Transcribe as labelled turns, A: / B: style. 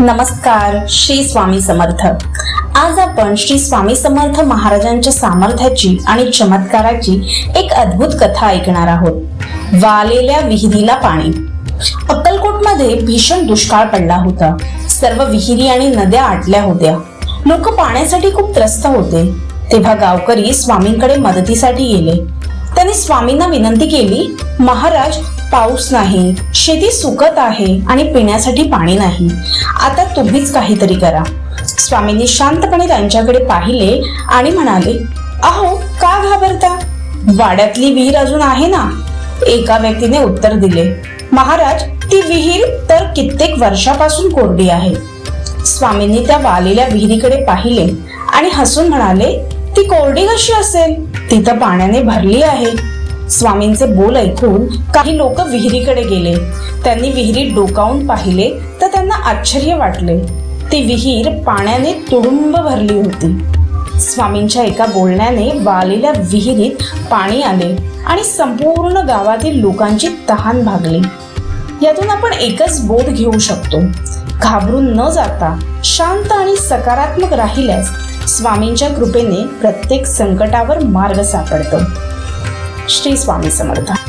A: नमस्कार. श्री स्वामी समर्थ. आज आपण श्री स्वामी समर्थ महाराजांच्या सामर्थ्याची आणि चमत्काराची एक अद्भुत कथा ऐकणार आहोत. वालेल्या विहिरीला पाणी. अक्कलकोटमध्ये भीषण दुष्काळ पडला होता. सर्व विहिरी आणि नद्या आटल्या होत्या. लोक पाण्यासाठी खूप त्रस्त होते. तेव्हा गावकरी स्वामींकडे मदतीसाठी गेले. त्यांनी स्वामींना विनंती केली, महाराज, पाऊस नाही, शेती सुकत आहे आणि पिण्यासाठी पाणी नाही. आता तुम्हीच काहीतरी करा. स्वामींनी शांतपणे त्यांच्याकडे पाहिले आणि म्हणाले, अहो, का घाबरता? वाड्यातली विहीर अजून आहे ना. एका व्यक्तीने उत्तर दिले, महाराज, ती विहीर तर कित्येक वर्षापासून कोरडी आहे. स्वामींनी त्या वालेल्या विहिरीकडे पाहिले आणि हसून म्हणाले, ती कोरडी कशी असेल? ती तर पाण्याने भरली आहे. स्वामींचे बोल ऐकून काही लोक विहिरीकडे गेले. त्यांनी विहिरीत डोकावून पाहिले तर त्यांना आश्चर्य वाटले. ती विहीर पाण्याने तुडुंब भरली होती. स्वामींच्या एका बोलण्याने वालेल्या विहिरीत पाणी आले आणि संपूर्ण गावातील लोकांची तहान भागली. यातून आपण एकच बोध घेऊ शकतो, घाबरून न जाता शांत आणि सकारात्मक राहिल्यास स्वामींच्या कृपेने प्रत्येक संकटावर मार्ग सापडतो. श्री स्वामी समर्थ.